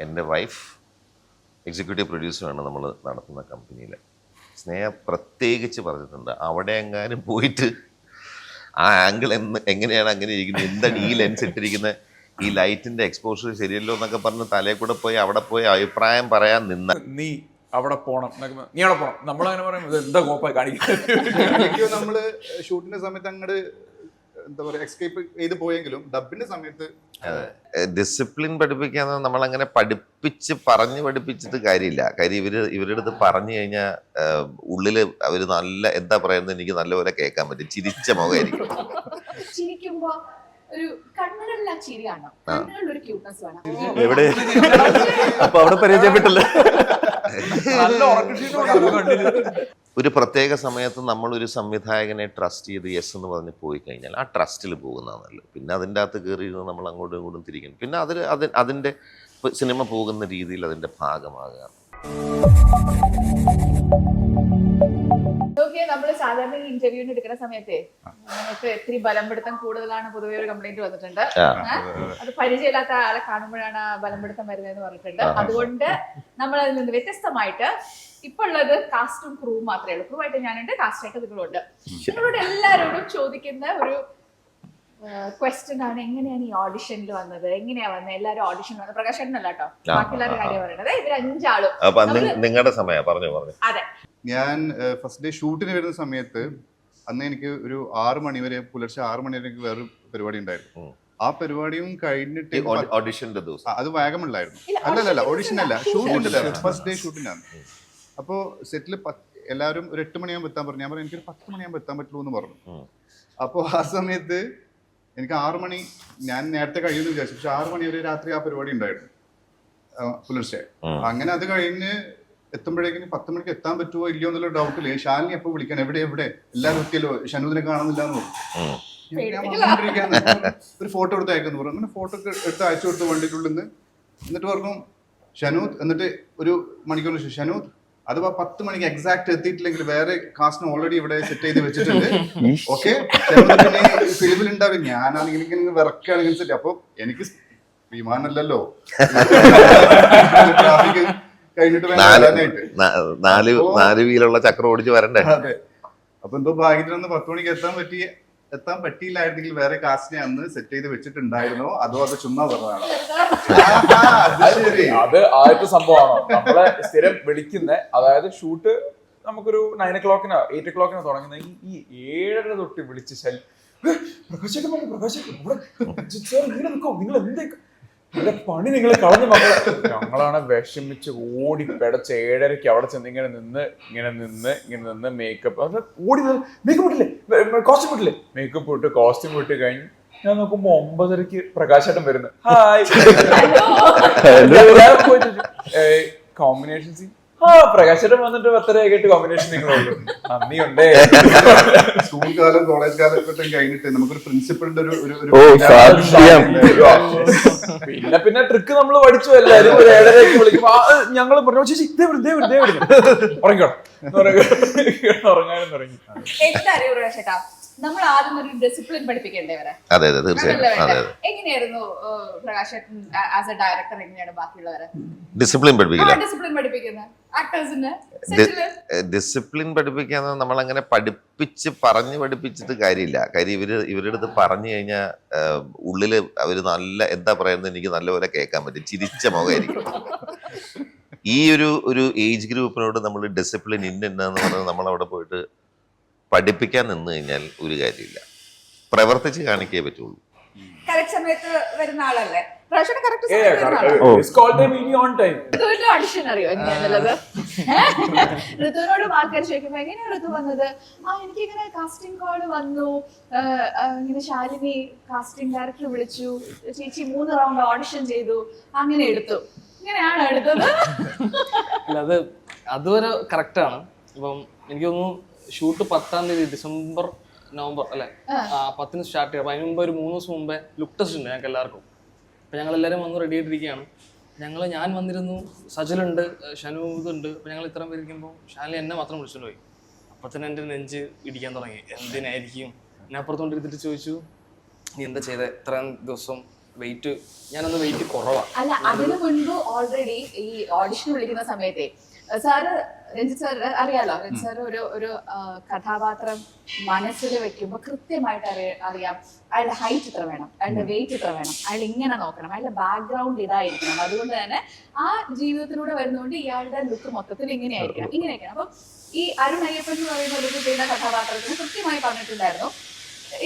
എൻ്റെ wife executive പ്രൊഡ്യൂസറാണ് നമ്മൾ നടത്തുന്ന കമ്പനിയിൽ. സ്നേഹ പ്രത്യേകിച്ച് പറഞ്ഞിട്ടുണ്ട്, അവിടെ എങ്ങാനും പോയിട്ട് ആ ആംഗിൾ എങ്ങനെയാണ് അങ്ങനെ ഇരിക്കുന്നത്, എന്താണ് ഈ ലെൻസ് ഇട്ടിരിക്കുന്നത്, ഈ ലൈറ്റിൻ്റെ എക്സ്പോഷർ ശരിയല്ലോ എന്നൊക്കെ പറഞ്ഞ് തലയിൽ കൂടെ പോയി അവിടെ പോയി അഭിപ്രായം പറയാൻ നീ അവിടെ പോണം, നീ അവിടെ പോണം, നമ്മളങ്ങനെ പറയുമ്പോൾ എന്താ കോപ്പായി കാണിക്കുന്നത്. നമ്മള് ഷൂട്ടിന്റെ സമയത്ത് അങ്ങോട്ട് എന്താ പറയുക എസ്കേപ്പ് ചെയ്ത് പോയെങ്കിലും ഡബിന്റെ സമയത്ത് ഡിസിപ്ലിൻ പഠിപ്പിക്കാൻ നമ്മളങ്ങനെ പഠിപ്പിച്ചിട്ട് കാര്യമില്ല. കാര്യം ഇവരുടെ അടുത്ത് പറഞ്ഞു കഴിഞ്ഞാൽ ഉള്ളില് അവര് നല്ല എന്താ പറയുന്നത് എനിക്ക് നല്ലപോലെ കേൾക്കാൻ പറ്റും. ചിരിച്ച മുഖമായിരിക്കും. ചിരിക്കുമ്പോ ഒരു കണ്ണുകളിലെ ചിരിയാണോ, കണ്ണുകളിൽ ഒരു ക്യൂട്ട്നസ് വേണം. എവിടെ അപ്പൊ അവിടെ പരിചയപ്പെട്ടില്ല. ഒരു പ്രത്യേക സമയത്ത് നമ്മളൊരു സംവിധായകനെ ട്രസ്റ്റ് ചെയ്ത് യെസ് എന്ന് പറഞ്ഞ് പോയി കഴിഞ്ഞാൽ ആ ട്രസ്റ്റിൽ പോകുന്നതാണല്ലോ. പിന്നെ അതിൻ്റെ അകത്ത് കയറിയിരുന്ന് നമ്മൾ അങ്ങോട്ടും ഇങ്ങോട്ടും തിരിക്കണം. പിന്നെ അതിൻ്റെ സിനിമ പോകുന്ന രീതിയിൽ അതിൻ്റെ ഭാഗമാകുക. നമ്മൾ സാധാരണ ഇന്റർവ്യൂവിന് എടുക്കുന്ന സമയത്തെ നമുക്ക് ഇത്തിരി ബലംപിടുത്തം കൂടുതലാണ് പൊതുവെ ഒരു കംപ്ലൈന്റ് വന്നിട്ടുണ്ട്. അത് പരിചയമില്ലാത്ത ആളെ കാണുമ്പോഴാണ് ബലംപിടുത്തം വരുന്നതെന്ന് പറഞ്ഞിട്ടുണ്ട്. അതുകൊണ്ട് നമ്മൾ അതിൽ നിന്ന് വ്യത്യസ്തമായിട്ട് ഇപ്പൊ ഉള്ളത് കാസ്റ്റും ക്രൂ മാത്രമേ ഉള്ളൂ. ക്രൂ ആയിട്ട് ഞാനുണ്ട്, കാസ്റ്റ് ആയിട്ട് നിങ്ങളുണ്ട്. നിങ്ങളോട് എല്ലാവരോടും ചോദിക്കുന്ന ഒരു ക്വസ്റ്റ്യൻ ആണ്, എങ്ങനെയാണ് ഈ ഓഡിഷനിൽ വന്നത്, എങ്ങനെയാ വന്നത്? എല്ലാവരും ഓഡിഷൻ വന്നത് പ്രകാശനല്ല കേട്ടോ, ബാക്കിയുള്ളവരുടെ കാര്യം പറയണത്. ഇവർ 5 ആളും നിങ്ങളുടെ സമയം പറഞ്ഞു. അതെ, ഞാൻ ഫസ്റ്റ് ഡേ ഷൂട്ടിന് വരുന്ന സമയത്ത് അന്ന് എനിക്ക് ഒരു 6 മണി വരെ, പുലർച്ചെ 6 മണി വരെ എനിക്ക് വേറൊരു പരിപാടി ഉണ്ടായിരുന്നു. ആ പരിപാടിയും കഴിഞ്ഞിട്ട് ഓഡിഷന്റെ ദിവസം അത് വാഗമണിലായിരുന്നു. അല്ലല്ല ഓഡിഷൻ അല്ല, ഷൂട്ടിന്റെ ഫസ്റ്റ് ഡേ ഷൂട്ടിനാണ്. അപ്പോൾ സെറ്റിൽ എല്ലാവരും ഒരു 8 മണിയാകുമ്പോൾ എത്താൻ പറഞ്ഞു. ഞാൻ പറഞ്ഞു എനിക്കൊരു 10 മണിയാകുമ്പോൾ എത്താൻ പറ്റുള്ളൂ എന്ന് പറഞ്ഞു. അപ്പോൾ ആ സമയത്ത് എനിക്ക് 6 മണി, ഞാൻ നേരത്തെ കഴിയുമെന്ന് വിചാരിച്ചു. പക്ഷെ 6 മണി വരെ രാത്രി ആ പരിപാടി ഉണ്ടായിരുന്നു പുലർച്ചെ. അങ്ങനെ അത് കഴിഞ്ഞ് എത്തുമ്പോഴേക്കും 10 മണിക്ക് എത്താൻ പറ്റുമോ ഇല്ലയോ എന്നുള്ള ഡൗട്ടില് ഷാലിനി എപ്പോൾ വിളിക്കാൻ, എവിടെ എല്ലാവരും എത്തിയല്ലോ, ഷനൂദിനെ കാണുന്നില്ല എന്ന് പറഞ്ഞു. ഒരു ഫോട്ടോ എടുത്ത് അയക്കുന്നു പറഞ്ഞു. അങ്ങനെ ഫോട്ടോ എടുത്ത് അയച്ചു കൊടുത്തു വണ്ടിക്കുള്ളിൽ നിന്ന്. എന്നിട്ട് പറഞ്ഞു ഷനൂദ്, എന്നിട്ട് ഒരു മണിക്കൂറിന് ശേഷം ഷനൂദ് അഥവാ 10 മണിക്ക് എക്സാക്ട് എത്തിയിട്ടില്ലെങ്കിൽ വേറെ കാസ്റ്റിന് ഓൾറെഡി ഇവിടെ സെറ്റ് ചെയ്ത് വെച്ചിട്ടുണ്ട്, ഓക്കെ ഫിലിമിൽ ഉണ്ടാവും. ഞാനാണെങ്കിൽ ഇങ്ങനെ വിറക്കുകയാണെങ്കിൽ സെറ്റ്. അപ്പൊ എനിക്ക് വിമാനമല്ലല്ലോ, ട്രാഫിക് കഴിഞ്ഞിട്ട് നാല് വീലുള്ള ചക്രം ഓടിച്ച് വരണ്ടേ. അതെ. അപ്പൊ എന്തോ ഭാഗ്യത്തിനൊന്ന് 10 മണിക്ക് എത്താൻ പറ്റിയില്ലായിരുന്നെങ്കിൽ വേറെ കാസ്റ്റിനെ അന്ന് സെറ്റ് ചെയ്ത് വെച്ചിട്ടുണ്ടായിരുന്നോ, അതോ അത് ചുമ്മാ പറഞ്ഞതാണ്? അത് ആദ്യത്തെ സംഭവമാണോ നമ്മളെ സ്ഥിരം വിളിക്കുന്ന. അതായത് ഷൂട്ട് നമുക്കൊരു 9 o'clock 8 o'clock തുടങ്ങുന്ന ഈ 7:30 തൊട്ട് വിളിച്ച് നിങ്ങൾ എന്തേ പണി നിങ്ങൾ കളഞ്ഞു മക്കളെ. ഞങ്ങളാണ് വിഷമിച്ച് ഓടി പെടച്ച് 7:30 അവിടെ ചെന്ന് ഇങ്ങനെ നിന്ന് മേക്കപ്പ് ഓടി, മേക്കപ്പ് ഇട്ടില്ലേ, കോസ്റ്റ്യൂം ഇട്ടില്ലേ, മേക്കപ്പ് ഇട്ട് കോസ്റ്റ്യൂം ഇട്ട് കഴിഞ്ഞ് ഞാൻ നോക്കുമ്പോ 9:30 പ്രകാശേട്ടൻ വരുന്നു. Hi combination scene. പ്രകാശേട്ടൻ വന്നിട്ട് 10:30 ആയിട്ട് കോമ്പിനേഷൻ നിങ്ങളുള്ളൂ. നന്ദിയുണ്ടേ. സ്കൂൾ കാലം കോളേജ് കാലഘട്ടം കഴിഞ്ഞിട്ട് നമുക്കൊരു പ്രിൻസിപ്പളിന്റെ പിന്നെ ട്രിക്ക് നമ്മൾ പഠിച്ചു. എല്ലാരും ഒരു 7:30 വിളിക്കുമ്പോ ഞങ്ങൾ പറഞ്ഞു ചേച്ചി ഉറങ്ങാനും തുടങ്ങി. നമ്മൾ ആദ്യം ഒരു ഡിസിപ്ലിൻ പഠിപ്പിക്കേണ്ടവരെ. അതെ തീർച്ചയായും. എങ്ങനെയായിരുന്നു പ്രകാശൻ ആസ് എ ഡയറക്ടർ, എങ്ങനെയാണ് ബാക്കിയുള്ളവരെ ഡിസിപ്ലിൻ പഠിപ്പിക്കുന്നത്? ഡിസിപ്ലിൻ പഠിപ്പിക്കാൻ നമ്മളങ്ങനെ പഠിപ്പിച്ചിട്ട് കാര്യമില്ല. കാര്യം ഇവരുടെ അടുത്ത് പറഞ്ഞു കഴിഞ്ഞാൽ ഉള്ളില് അവര് നല്ല എന്താ പറയുന്നത് എനിക്ക് നല്ലപോലെ കേൾക്കാൻ പറ്റും. ചിരിച്ച മുഖമായിരിക്കും. ഈ ഒരു ഏജ് ഗ്രൂപ്പിനോട് നമ്മൾ ഡിസിപ്ലിൻ ഇന്നെന്ന് പറഞ്ഞത് നമ്മളവിടെ പോയിട്ട് പഠിപ്പിക്കാൻ നിന്ന് കഴിഞ്ഞാൽ ഒരു കാര്യമില്ല. പ്രവർത്തിച്ച് കാണിക്കേ പറ്റുള്ളൂ. സമയത്ത് വരുന്ന ആളല്ലേ ഋതുവിനോട് ആൾക്കാർ ചോദിക്കുമ്പോ എങ്ങനെയാ ഋതു വന്നത്? എനിക്കിങ്ങനെ കാസ്റ്റിംഗ് കോള് വന്നു, ഇങ്ങനെ ശാലിനി കാസ്റ്റിംഗ് ഡയറക്ടർ വിളിച്ചു, ചേച്ചി 3 റൗണ്ട് ഓഡിഷൻ ചെയ്തു, അങ്ങനെ എടുത്തു. ഇങ്ങനെയാണ് എടുത്തത്. അല്ല അതുവരെ കറക്റ്റ് ആണ്. ഇപ്പം എനിക്ക് തോന്നുന്നു ഷൂട്ട് 10-ാം തീയതി ഡിസംബർ നവംബർ അല്ലെ 10-ന് സ്റ്റാർട്ട് ചെയ്യാം. അതിന് മുമ്പ് ഒരു 3 ദിവസം മുമ്പേ ലുക്ക് ടെസ്റ്റ് ഉണ്ട് ഞങ്ങൾക്ക് എല്ലാവർക്കും. അപ്പം ഞങ്ങളെല്ലാവരും വന്ന് റെഡി ആയിട്ടിരിക്കുകയാണ്. ഞാൻ വന്നിരുന്നു, സജലുണ്ട്, ഷനൂദുണ്ട്. അപ്പം ഞങ്ങൾ ഇത്രയും പേരിക്കുമ്പോൾ ഷാലിനി എന്നെ മാത്രം വിളിച്ചുകൊണ്ട് പോയി. അപ്പം തന്നെ എൻ്റെ നെഞ്ച് ഇടിക്കാൻ തുടങ്ങി. എന്തിനായിരിക്കും? ഞാൻ അപ്പുറത്തോണ്ടിരുത്തിട്ട് ചോദിച്ചു, നീ എന്താ ചെയ്തത് ഇത്രയും ദിവസം? ഞാനൊന്ന് വെയിറ്റ് കുറവാണ്. അല്ല, അതിനു മുൻപ് ഓൾറെഡി ഈ ഓഡിഷൻ വിളിക്കുന്ന സമയത്തെ സാറ്, രഞ്ജിത്ത് സാർ അറിയാലോ, രഞ്ജിത്ത് സാർ ഒരു കഥാപാത്രം മനസ്സിൽ വെക്കുമ്പോൾ കൃത്യമായിട്ട് അറിയാം അയാളുടെ ഹൈറ്റ് ഇത്ര വേണം, അയാളുടെ വെയിറ്റ് ഇത്ര വേണം, അയാൾ ഇങ്ങനെ നോക്കണം, അയാളുടെ ബാക്ക്ഗ്രൗണ്ട് ഇതായിരിക്കണം. അതുകൊണ്ട് തന്നെ ആ ജീവിതത്തിലൂടെ വരുന്നതുകൊണ്ട് ഇയാളുടെ ലുക്ക് മൊത്തത്തിൽ ഇങ്ങനെയൊക്കെയാണ്. അപ്പം ഈ അരുൺ അയ്യപ്പൻ എന്ന് പറയുന്ന ഒരു ചെയ്യുന്ന കഥാപാത്രത്തിന് കൃത്യമായി പറഞ്ഞിട്ടുണ്ടായിരുന്നു,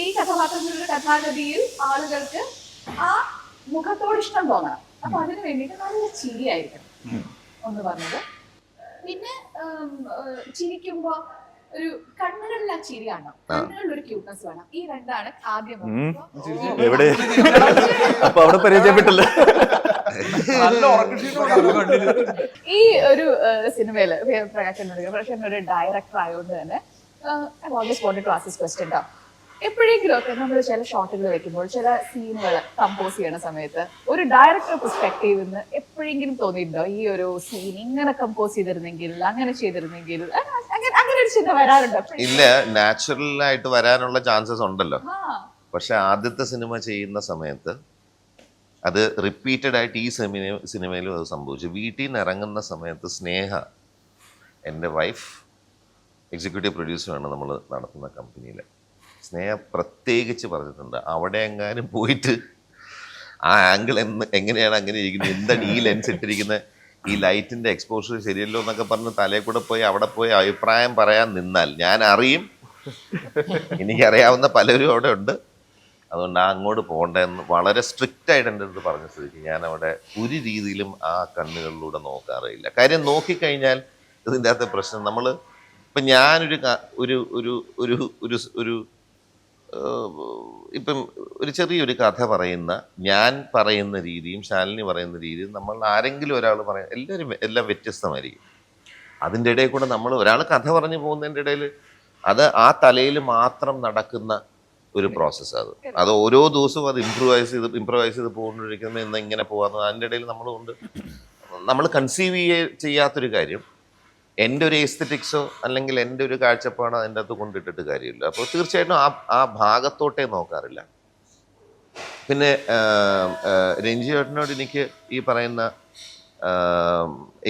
ഈ കഥാപാത്രത്തിന്റെ കഥാഗതിയിൽ ആളുകൾക്ക് ആ മുഖത്തോട് ഇഷ്ടം തോന്നണം. അപ്പൊ അതിന് വേണ്ടിയിട്ട് നല്ല ചിരിയായിരിക്കണം ഒന്ന് പറഞ്ഞത്. പിന്നെ ചിരിക്കുമ്പോ ഒരു കണ്ണുകളിൽ ആ ചിരി കാണണം, കണ്ണുകളിൽ ഒരു ക്യൂട്ട്നെസ് വേണം. ഈ രണ്ടാണ് ആദ്യം എവിടെ അപ്പൊ അവിടെ പരിചയപ്പെട്ടില്ല. ഈ ഒരു സിനിമയില് പ്രകാശൻ ഒരു ഡയറക്ടർ ആയതുകൊണ്ട് തന്നെ always wanted to ask this question. എപ്പോഴെങ്കിലും ഒക്കെ നമ്മൾ ചില ഷോട്ടുകൾ വെക്കുമ്പോൾ, ചില സീനുകൾ കമ്പോസ് ചെയ്യുന്ന സമയത്ത് ഒരു ഡയറക്ടർ പെർസ്പെക്റ്റീവ് നിന്ന് എപ്പോഴെങ്കിലും തോന്നിയിട്ടുണ്ടോ ഈ ഒരു സീൻ ഇങ്ങനെ കമ്പോസ് ചെയ്തിരുന്നെങ്കിൽ, അങ്ങനെ ചെയ്തിരുന്നെങ്കിൽ, അങ്ങനെ ഒരു ചിന്ത വരാറുണ്ടോ? ഇല്ല, നാച്ചുറൽ ആയിട്ട് വരാനുള്ള ചാൻസസ് ഉണ്ടല്ലോ. പക്ഷെ ആദ്യത്തെ സിനിമ ചെയ്യുന്ന സമയത്ത് അത് റിപ്പീറ്റഡ് ആയിട്ട് ഈ സിനിമയിലും അത് സംഭവിച്ചു. വീട്ടിൽ നിന്ന് ഇറങ്ങുന്ന സമയത്ത് സ്നേഹ, എൻ്റെ വൈഫ്, എക്സിക്യൂട്ടീവ് പ്രൊഡ്യൂസറാണ് നമ്മൾ നടത്തുന്ന കമ്പനിയിൽ. സ്നേഹ പ്രത്യേകിച്ച് പറഞ്ഞിട്ടുണ്ട്, അവിടെ എങ്ങാനും പോയിട്ട് ആ ആംഗിൾ എങ്ങനെയാണ് അങ്ങനെ ഇരിക്കുന്നത്, എന്താണ് ഈ ലെൻസ് ഇട്ടിരിക്കുന്നത്, ഈ ലൈറ്റിൻ്റെ എക്സ്പോഷർ ശരിയല്ലോ എന്നൊക്കെ പറഞ്ഞ് തലയിൽ കൂടെ പോയി അവിടെ പോയി അഭിപ്രായം പറയാൻ നിന്നാൽ ഞാൻ അറിയും, എനിക്കറിയാവുന്ന പലരും അവിടെ ഉണ്ട്, അതുകൊണ്ട് അങ്ങോട്ട് പോകണ്ടെന്ന് വളരെ സ്ട്രിക്റ്റ് ആയിട്ട് എൻ്റെ അടുത്ത് പറഞ്ഞ സ്ഥിതിക്ക് ഞാൻ അവിടെ ഒരു രീതിയിലും ആ കണ്ണുകളിലൂടെ നോക്കാറില്ല. കാര്യം നോക്കിക്കഴിഞ്ഞാൽ ഇതിൻ്റെ അകത്തെ പ്രശ്നം, നമ്മൾ ഇപ്പം ഞാനൊരു ഒരു ഇപ്പം ഒരു ചെറിയൊരു കഥ പറയുന്ന, ഞാൻ പറയുന്ന രീതിയും ശാലിനി പറയുന്ന രീതിയും നമ്മൾ ആരെങ്കിലും ഒരാൾ പറയാം, എല്ലാം വ്യത്യസ്തമായിരിക്കും. അതിൻ്റെ ഇടയിൽ കൂടെ നമ്മൾ ഒരാൾ കഥ പറഞ്ഞു പോകുന്നതിൻ്റെ ഇടയിൽ അത് ആ തലയിൽ മാത്രം നടക്കുന്ന ഒരു പ്രോസസ്സ്. അത് ഓരോ ദിവസവും അത് ഇമ്പ്രൂവൈസ് ചെയ്ത് പോകൊണ്ടിരിക്കുന്നത് എന്ന് ഇങ്ങനെ പോകാമെന്ന്. അതിൻ്റെ ഇടയിൽ നമ്മൾ കൺസീവ് ചെയ്യാത്തൊരു കാര്യം എൻ്റെ ഒരു എസ്തെറ്റിക്സോ അല്ലെങ്കിൽ എൻ്റെ ഒരു കാഴ്ചപ്പാടോ അതിൻ്റെ അകത്ത് കൊണ്ടിട്ടിട്ട് കാര്യമില്ല. അപ്പോൾ തീർച്ചയായിട്ടും ആ ഭാഗത്തോട്ടേ നോക്കാറില്ല. പിന്നെ രഞ്ജി ചേട്ടനോട് എനിക്ക് ഈ പറയുന്ന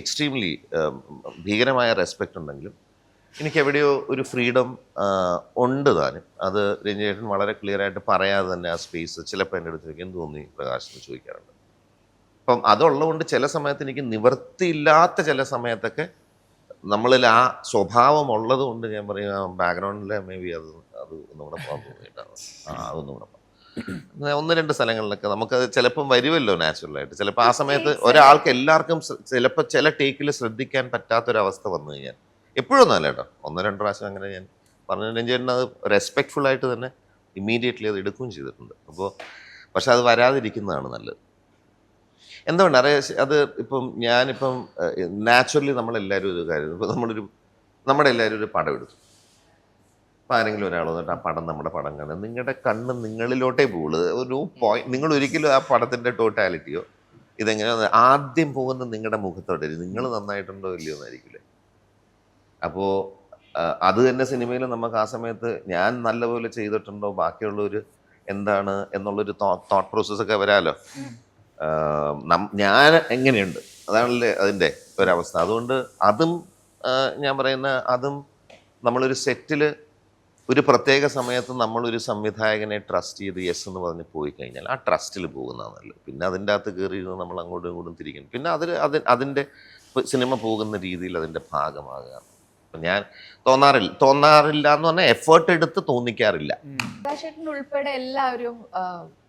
എക്സ്ട്രീംലി ഭീകരമായ റെസ്പെക്റ്റ് ഉണ്ടെങ്കിലും എനിക്ക് എവിടെയോ ഒരു ഫ്രീഡം ഉണ്ട് താനും. അത് രഞ്ജി ചേട്ടൻ വളരെ ക്ലിയർ ആയിട്ട് പറയാതെ തന്നെ ആ സ്പേസ് ചിലപ്പോൾ എൻ്റെ അടുത്ത് എന്ത് തോന്നി പ്രകാശ് എന്ന് ചോദിക്കാറുണ്ട്. അപ്പം അതുള്ളതുകൊണ്ട് ചില സമയത്ത് എനിക്ക് നിവൃത്തിയില്ലാത്ത ചില സമയത്തൊക്കെ നമ്മളിൽ ആ സ്വഭാവം ഉള്ളത് കൊണ്ട് ഞാൻ പറയും ബാക്ക്ഗ്രൗണ്ടിലെ മേ ബി അത് ഒന്നുകൂടെ പോകാൻ തോന്നിയിട്ടാണ്. അതൊന്നുകൂടെ പോകാം. ഒന്ന് രണ്ട് സ്ഥലങ്ങളിലൊക്കെ നമുക്കത് ചിലപ്പം വരുമല്ലോ നാച്ചുറലായിട്ട്. ചിലപ്പോൾ ആ സമയത്ത് ഒരാൾക്ക് എല്ലാവർക്കും ചിലപ്പോൾ ചില ടേക്കിൽ ശ്രദ്ധിക്കാൻ പറ്റാത്തൊരവസ്ഥ വന്നു കഴിഞ്ഞാൽ, എപ്പോഴൊന്നും അല്ല കേട്ടോ, ഒന്ന് രണ്ട് പ്രാവശ്യം അങ്ങനെ ഞാൻ പറഞ്ഞിട്ടുണ്ടെങ്കിൽ അത് റെസ്പെക്ട്ഫുൾ ആയിട്ട് തന്നെ ഇമ്മീഡിയറ്റ്ലി അത് എടുക്കുകയും ചെയ്തിട്ടുണ്ട്. അപ്പോൾ പക്ഷെ അത് വരാതിരിക്കുന്നതാണ് നല്ലത്. എന്തുകൊണ്ട് അത് ഇപ്പം ഞാനിപ്പം നാച്ചുറലി നമ്മളെല്ലാവരും ഒരു കാര്യം, ഇപ്പം നമ്മുടെ എല്ലാവരും ഒരു പടം എടുത്തു, അപ്പം ആരെങ്കിലും ഒരാൾ വന്നിട്ട് ആ പടം നമ്മുടെ പടം കാണും, നിങ്ങളുടെ കണ്ണ് നിങ്ങളിലോട്ടേ പോകുള്ളൂ. ഒരു പോയിന്റ് നിങ്ങൾ ഒരിക്കലും ആ പടത്തിൻ്റെ ടോട്ടാലിറ്റിയോ ഇതെങ്ങനെയാ ആദ്യം പോകുന്ന നിങ്ങളുടെ മുഖത്തോടെ നിങ്ങൾ നന്നായിട്ടുണ്ടോ ഇല്ലയോ എന്നായിരിക്കില്ലേ. അപ്പോൾ അത് തന്നെ സിനിമയിൽ നമുക്ക് ആ സമയത്ത് ഞാൻ നല്ലപോലെ ചെയ്തിട്ടുണ്ടോ, ബാക്കിയുള്ളവർ എന്താണ് എന്നുള്ളൊരു തോട്ട് പ്രോസസ്സൊക്കെ വരാമല്ലോ. ഞാൻ എങ്ങനെയുണ്ട്, അതാണല്ലേ അതിൻ്റെ ഒരവസ്ഥ. അതുകൊണ്ട് അതും ഞാൻ പറയുന്ന അതും നമ്മളൊരു സെറ്റിൽ ഒരു പ്രത്യേക സമയത്ത് നമ്മളൊരു സംവിധായകനെ ട്രസ്റ്റ് ചെയ്ത് യെസ് എന്ന് പറഞ്ഞ് പോയി കഴിഞ്ഞാൽ ആ ട്രസ്റ്റിൽ പോകുന്നതാണ് നല്ലത്. പിന്നെ അതിൻ്റെ അകത്ത് കയറിയിരുന്ന് നമ്മൾ അങ്ങോട്ടും ഇങ്ങോട്ടും തിരിക്കണം. പിന്നെ അതിൻ്റെ സിനിമ പോകുന്ന രീതിയിൽ അതിൻ്റെ ഭാഗമാകുക. അപ്പം ഞാൻ തോന്നാറില്ല എന്ന് പറഞ്ഞാൽ എഫേർട്ട് എടുത്ത് തോന്നിക്കാറില്ല. ഉൾപ്പെടെ എല്ലാവരും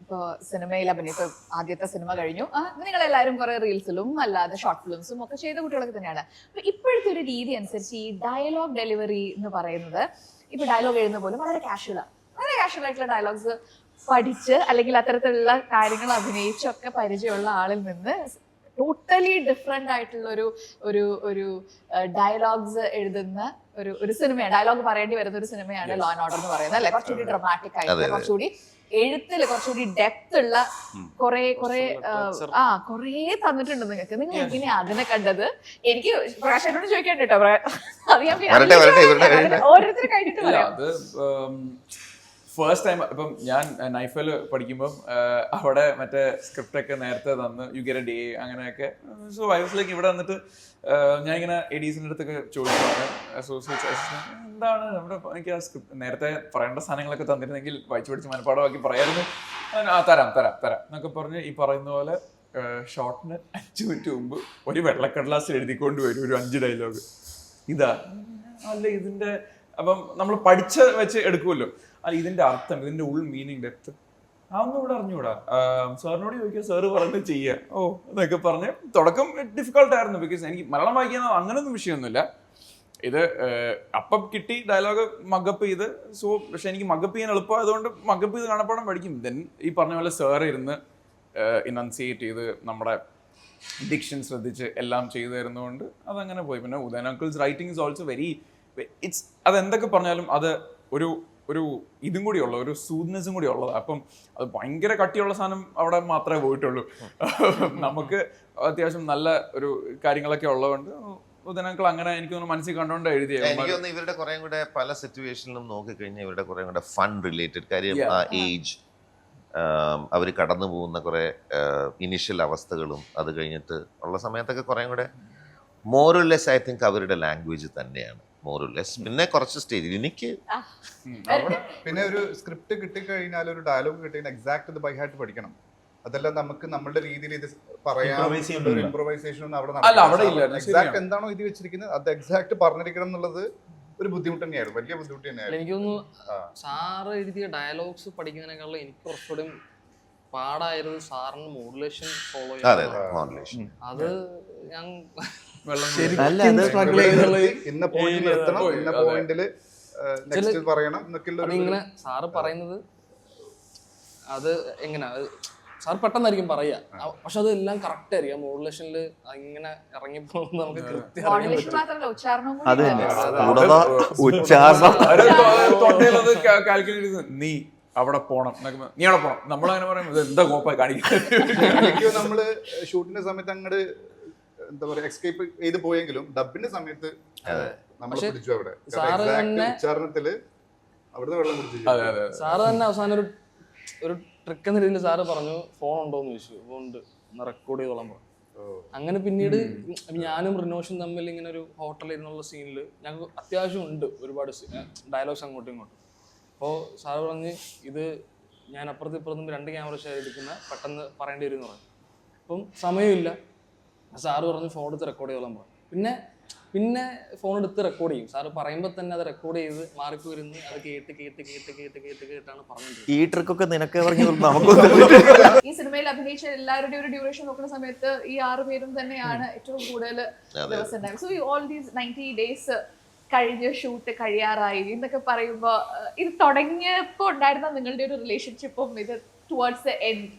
ഇപ്പൊ സിനിമയിൽ അഭിനയിച്ചു, ആദ്യത്തെ സിനിമ കഴിഞ്ഞു, നിങ്ങളെല്ലാവരും കുറെ റീൽസിലും അല്ലാതെ ഷോർട്ട് ഫിലിംസും ഒക്കെ ചെയ്ത കുട്ടികളൊക്കെ തന്നെയാണ്. അപ്പൊ ഇപ്പോഴത്തെ ഒരു രീതി അനുസരിച്ച് ഈ ഡയലോഗ് ഡെലിവറി എന്ന് പറയുന്നത്, ഇപ്പൊ ഡയലോഗ് എഴുതുന്ന പോലെ വളരെ കാഷ്വൽ ആയിട്ടുള്ള ഡയലോഗ്സ് പഠിച്ച് അല്ലെങ്കിൽ അത്തരത്തിലുള്ള കാര്യങ്ങൾ അഭിനയിച്ചൊക്കെ പരിചയമുള്ള ആളിൽ നിന്ന് ടോട്ടലി ഡിഫറെന്റ് ആയിട്ടുള്ള ഒരു ഡയലോഗ്സ് എഴുതുന്ന ഒരു സിനിമയാണ്, ഡയലോഗ് പറയേണ്ടി വരുന്ന ഒരു സിനിമയാണ് ലോ ആൻഡ് ഓർഡർ എന്ന് പറയുന്നത് അല്ലെ. കുറച്ചുകൂടി ഡ്രമാറ്റിക് ആയിട്ടുള്ള, കുറച്ചുകൂടി എഴുത്തിൽ കുറച്ചുകൂടി ഡെപ്ത് ഉള്ള കുറെ തന്നിട്ടുണ്ട് നിങ്ങൾക്ക്. നിങ്ങൾ എങ്ങനെയാ അതിനെ കണ്ടത്? എനിക്ക് പ്രകാശനോട് ചോദിക്കാൻ കേട്ടോ, അത് ഞാൻ ഓരോരുത്തർ കഴിഞ്ഞിട്ട് പറയാം. ഫസ്റ്റ് ടൈം ഇപ്പം ഞാൻ നൈഫൽ പഠിക്കുമ്പം അവിടെ മറ്റേ സ്ക്രിപ്റ്റ് ഒക്കെ നേരത്തെ തന്ന് യു ഗെറ്റ് എ ഡേ അങ്ങനെയൊക്കെ. സോ ഐ വാസ് ലൈക്ക് ഇവിടെ വന്നിട്ട് ഞാനിങ്ങനെ എഡീസിൻ്റെ അടുത്തൊക്കെ ചോദിച്ചു അസോസിയേറ്റ് അസിസ്റ്റന്റ് എന്താണ് നമ്മുടെ എനിക്ക് ആ സ്ക്രിപ്റ്റ് നേരത്തെ പറയേണ്ട സാധനങ്ങളൊക്കെ തന്നിരുന്നെങ്കിൽ വായിച്ചു പഠിച്ച് മനപ്പാടമാക്കി പറയായിരുന്നു. തരാം എന്നൊക്കെ പറഞ്ഞ് ഈ പറയുന്ന പോലെ ഷോർട്ടിന് 5 മിനിറ്റ് മുമ്പ് ഒരു വെള്ളക്കടലാസിൽ എഴുതിക്കൊണ്ട് വരും ഒരു 5 ഡയലോഗ്. ഇതാ അല്ല ഇതിന്റെ അപ്പം നമ്മൾ പഠിച്ച വെച്ച് എടുക്കുമല്ലോ, അല്ല ഇതിന്റെ അർത്ഥം ഇതിന്റെ ഉൾ മീനിങ് ഡെപ്ത് അതൊന്നും ഇവിടെ അറിഞ്ഞുകൂടാ. സാറിനോട് ചോദിക്കുക, സാറ് പറഞ്ഞ് ചെയ്യുക എന്നൊക്കെ പറഞ്ഞ് തുടക്കം ഡിഫിക്കൾട്ട് ആയിരുന്നു. ബിക്കോസ് എനിക്ക് മലയാളം വായിക്കാൻ അങ്ങനൊന്നും വിഷയമൊന്നുമില്ല. ഇത് അപ്പം കിട്ടി ഡയലോഗ് മഗപ്പ് ചെയ്ത്. സോ പക്ഷെ എനിക്ക് മഗപ്പ് ചെയ്യാൻ എളുപ്പമായതുകൊണ്ട് മഗപ്പ് ചെയ്ത് കാണപ്പാടം പഠിക്കും. ദെൻ ഈ പറഞ്ഞ പോലെ സാറ് ഇരുന്ന് ഇനൗൺസിയേറ്റ് ചെയ്ത് നമ്മുടെ ഡിക്ഷൻ ശ്രദ്ധിച്ച് എല്ലാം ചെയ്തു തരുന്നതുകൊണ്ട് അതങ്ങനെ പോയി. പിന്നെ Udayan uncle's writing is also very it's അതെന്തൊക്കെ പറഞ്ഞാലും അത് ഒരു ഒരു ഇതും കൂടി ഉള്ള ഒരു സൂദ്നെസ്സും കൂടി ഉള്ളത്. അപ്പം അത് ഭയങ്കര കട്ടിയുള്ള സാധനം അവിടെ മാത്രമേ പോയിട്ടുള്ളൂ. നമുക്ക് അത്യാവശ്യം നല്ല ഒരു കാര്യങ്ങളൊക്കെ ഉള്ളതുകൊണ്ട് ഉദയൻ അങ്കിൾ അങ്ങനെ എനിക്ക് തോന്നുന്നു മനസ്സിൽ കണ്ടുകൊണ്ട് എഴുതിയത്. എനിക്ക് തോന്നുന്നു ഇവരുടെ കുറെ കൂടെ പല സിറ്റുവേഷനിലും നോക്കിക്കഴിഞ്ഞാൽ ഇവരുടെ കുറെ കൂടെ ഫൺ റിലേറ്റഡ് കാര്യം, ആ ഏജ് അവർ കടന്നു പോകുന്ന കുറെ ഇനിഷ്യൽ അവസ്ഥകളും അത് കഴിഞ്ഞിട്ട് ഉള്ള സമയത്തൊക്കെ കുറെ കൂടെ മോറലെസ് ഐ തിങ്ക് അവരുടെ ലാംഗ്വേജ് തന്നെയാണ് മോറലെസ്. പിന്നെ കുറച്ച് സ്റ്റേജിൽ എനിക്ക് പിന്നെ ഒരു സ്ക്രിപ്റ്റ് കിട്ടിക്കഴിഞ്ഞാൽ ഒരു ഡയലോഗ് കിട്ടിക്കഴിഞ്ഞാൽ എക്സാക്ട് ഇത് ബൈ ഹാർട്ട് പഠിക്കണം. അതെല്ലാം നമുക്ക് നമ്മുടെ രീതിയിൽ ഇത് പറയാം. ഇംപ്രൂവൈസേഷൻ ഒന്നും അവിടെ എക്സാക്ട് എന്താണോ ഇത് വെച്ചിരിക്കുന്നത് അത് എക്സാക്ട് പറഞ്ഞിരിക്കണം എന്നുള്ളത് ഒരു ബുദ്ധിമുട്ട് തന്നെയായിരുന്നു, വലിയ ബുദ്ധിമുട്ട് തന്നെയായിരുന്നു. എനിക്ക് തോന്നുന്നു സാറ് എഴുതിയ ഡയലോഗ്സ് പഠിക്കുന്നതിനേക്കാളും എനിക്ക് കുറച്ചുകൂടി പാടായിരുന്നു സാറിന് മോഡുലേഷൻ ഫോളോ ചെയ്യാൻ. അത് ഞാൻ ഇന്ന പോയിന്റിൽ എത്തണം, ഇന്ന പോയിന്റിൽ നെക്സ്റ്റ് പറയണം എന്നൊക്കെ ഇങ്ങനെ സാറ് പറയുന്നത് അത് എങ്ങനെയാ സാർ പെട്ടെന്നായിരിക്കും പറയാ, പക്ഷെ അതെല്ലാം കറക്റ്റ് ആയിരിക്കും. മോഡുലേഷനിൽ ഇങ്ങനെ ഇറങ്ങിപ്പോകുന്ന നമുക്ക് നീ അവിടെ പോണം, നീ അവിടെ പോണം, നമ്മളങ്ങനെ പറയുമ്പോൾ എന്താ കോപ്പായി കാണിക്കുന്നത്. നമ്മള് ഷൂട്ടിന്റെ സമയത്ത് അങ്ങോട്ട് എന്താ പറയാ എസ്കേപ്പ് ചെയ്ത് പോയെങ്കിലും ഡബിന്റെ സമയത്ത് നമ്മൾ പിടിച്ചു. അവിടെ ഉച്ചാരണത്തില് അവിടുന്ന് വെള്ളം കുടിച്ചു. സാറ് തന്നെ അവസാനം ഒരു ട്രിക്ക് എന്ന രീതിയിൽ സാറ് പറഞ്ഞു ഫോൺ ഉണ്ടോന്ന് ചോദിച്ചു. ഉണ്ട്, റെക്കോർഡ് ചെയ്തോളാൻ പറഞ്ഞു. അങ്ങനെ പിന്നീട് ഞാനും റിനോഷും തമ്മിൽ ഇങ്ങനെ ഒരു ഹോട്ടലിൽ ഇരുന്നുള്ള സീനിൽ ഞങ്ങൾക്ക് അത്യാവശ്യം ഉണ്ട് ഒരുപാട് ഡയലോഗ്സ് അങ്ങോട്ടും ഇങ്ങോട്ടും. അപ്പോൾ സാറ് പറഞ്ഞ് ഇത് ഞാൻ അപ്പുറത്ത് ഇപ്പുറത്തും 2 ക്യാമറ ഷെയർ എടുക്കുന്ന പെട്ടെന്ന് പറയേണ്ടി വരും എന്ന് പറഞ്ഞു. അപ്പം സമയമില്ല. സാറ് പറഞ്ഞ് ഫോൺ എടുത്ത് റെക്കോർഡ് ചെയ്തോളാൻ പറഞ്ഞു. പിന്നെ ഫോൺ എടുത്ത് റെക്കോർഡ് ചെയ്യും. സാറ് പറയുമ്പോൾ തന്നെ അത് റെക്കോർഡ് ചെയ്ത് മാറിപ്പോയിരുന്ന് അത് കേട്ടാണ് പറഞ്ഞത്. ഈ ട്രിക്കൊക്കെ നിനക്ക് പറഞ്ഞു നമുക്ക് ഈ സിനിമയിൽ അഭിനയിച്ച എല്ലാവരുടെയും ഒരു ഡ്യൂറേഷൻ നോക്കുന്ന സമയത്ത് ഈ 6 പേരും തന്നെയാണ് ഏറ്റവും കൂടുതൽ ദിവസം ഉണ്ടായത്. സോ ഓൾ ദീസ് 90 ഡേയ്സ് കഴിഞ്ഞ് ഷൂട്ട് കഴിയാറായി എന്നൊക്കെ പറയുമ്പോൾ ഇത് തുടങ്ങിയപ്പോൾ ഉണ്ടായിരുന്ന നിങ്ങളുടെ ഒരു റിലേഷൻഷിപ്പും ഇത് ടുവേർഡ്സ് ദ എൻഡ്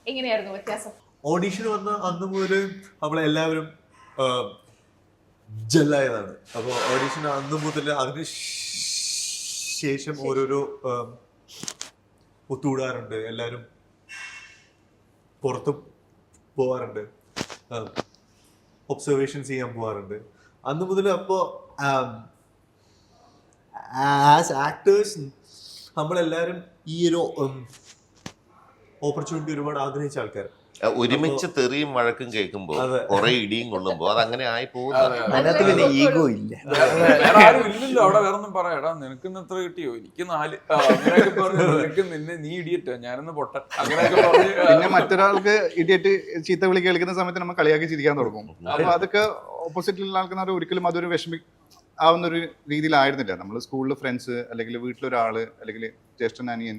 എങ്ങനെയായിരുന്നു വ്യത്യാസം? ഓഡീഷൻ വന്ന അന്ന് മുതൽ നമ്മളെല്ലാവരും ജെല്ലായതാണ്. അപ്പോൾ ഓഡീഷൻ അന്ന് മുതൽ അതിന് ശേഷം ഓരോരോ ഒത്തുകൂടാറുണ്ട്, എല്ലാവരും പുറത്ത് പോവാറുണ്ട്, ഒബ്സർവേഷൻസ് ചെയ്യാൻ പോവാറുണ്ട് അന്ന് മുതൽ. അപ്പോൾ ആസ് ആക്ടേഴ്സ് നമ്മളെല്ലാവരും ഈ ഒരു ഓപ്പർച്യൂണിറ്റി ഒരുപാട് ആഗ്രഹിച്ച ആൾക്കാർ. ഒരുമിച്ച് തെറിയും വഴക്കും കേൾക്കുമ്പോൾ കുറെ ഇടിയും കൊള്ളുമ്പോ അതങ്ങനെ ആയി പോകുന്നത്. അതിനകത്ത് പിന്നെ ഈഗോ ഇല്ല, ആരും ഇല്ലല്ലോ അവിടെ. വേറെ ഒന്നും പറയാടാ, നിനക്ക് ഇന്ന് എത്ര കിട്ടിയോ, എനിക്ക് 4 അങ്ങനെയൊക്കെ പറഞ്ഞു. നിനക്ക് നിന്നെ നീ ഇടിയറ്റോ, ഞാനൊന്ന് പൊട്ടൻ അങ്ങനെയൊക്കെ പറഞ്ഞു. പിന്നെ മറ്റൊരാൾക്ക് ഇടിയറ്റ് ചീത്ത വിളി കേൾക്കുന്ന സമയത്ത് നമ്മൾ കളിയാക്കി ചിരിക്കാൻ തുടങ്ങും. അപ്പൊ അതൊക്കെ ഓപ്പോസിറ്റിലുള്ള ആൾക്കാർ ഒരിക്കലും അതൊരു ആവുന്ന ഒരു രീതിയിലായിരുന്നില്ല. നമ്മൾ സ്കൂളിൽ ഫ്രണ്ട്സ് അല്ലെങ്കിൽ വീട്ടിലൊരാള് അല്ലെങ്കിൽ ജ്യേഷ്ഠൻ അനിയൻ,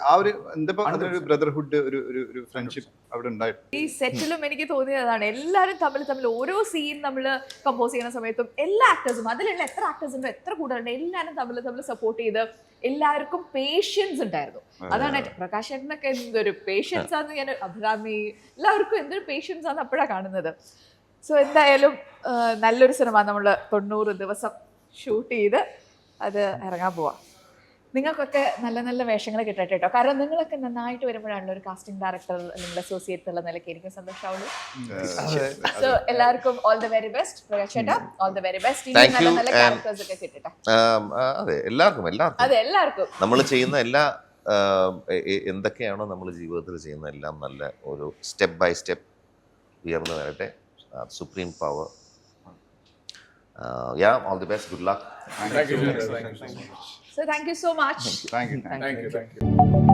ആ ഒരു എന്താ ഒരു ബ്രദർഹുഡ്, ഒരു ഫ്രണ്ട്ഷിപ്പ് അവിടെ ഉണ്ടായിരുന്നു. ഈ സെറ്റിലും എനിക്ക് തോന്നിയതാണ് എല്ലാവരും തമ്മിൽ ഓരോ സീൻ നമ്മൾ കമ്പോസ് ചെയ്യുന്ന സമയത്തും എല്ലാ ആക്ടേഴ്സും അതിലുള്ള എത്ര ആക്ടേഴ്സ് ഉണ്ടോ എത്ര കൂടുതലുണ്ട് എല്ലാവരും തമ്മിൽ സപ്പോർട്ട് ചെയ്ത് എല്ലാവർക്കും പേഷ്യൻസ് ഉണ്ടായിരുന്നു. അതാണ് പ്രകാശേട്ടനൊക്കെ എന്തൊരു പേഷ്യൻസ് ആണെന്ന് ഞാൻ അഭിരാമി എല്ലാവർക്കും എന്തൊരു പേഷ്യൻസ് ആണെന്ന് അപ്പോഴാണ് കാണുന്നത്. സോ എന്തായാലും നല്ലൊരു സിനിമ നമ്മൾ 90 ദിവസം ഷൂട്ട് ചെയ്ത് അത് ഇറങ്ങാൻ പോവാം. നിങ്ങൾക്കൊക്കെ നല്ല നല്ല വേഷങ്ങൾ കിട്ടട്ടെ കേട്ടോ. കാരണം നിങ്ങളൊക്കെ നന്നായിട്ട് വരുമ്പോഴാണല്ലോ ഒരു കാസ്റ്റിംഗ് ഡയറക്ടർ അല്ലെങ്കിൽ അസോസിയേറ്റ് ഉള്ള നിലയ്ക്ക് എനിക്ക് സന്തോഷമാവുള്ളൂ. സോ എല്ലാവർക്കും all the very best. Prakash ചേട്ടാ ഓൾ ദ വെരി ബെസ്റ്റ്. ഇനി Thank നല്ല you നല്ല and- ക്യാരക്ടേഴ്സ് ഒക്കെ കിട്ടട്ടെ. അതെ എല്ലാവർക്കും അതെ എല്ലാവർക്കും നമ്മൾ ചെയ്യുന്ന എല്ലാ എന്തൊക്കെയാണോ നമ്മൾ ജീവിതത്തിൽ ചെയ്യുന്ന എല്ലാം നല്ല ഒരു സ്റ്റെപ്പ് ബൈ സ്റ്റെപ്പ് ഉയർന്നു വരട്ടെ. Supreme power. All the best. Good luck. Thank you. So thank you so much. Thank you Thank you.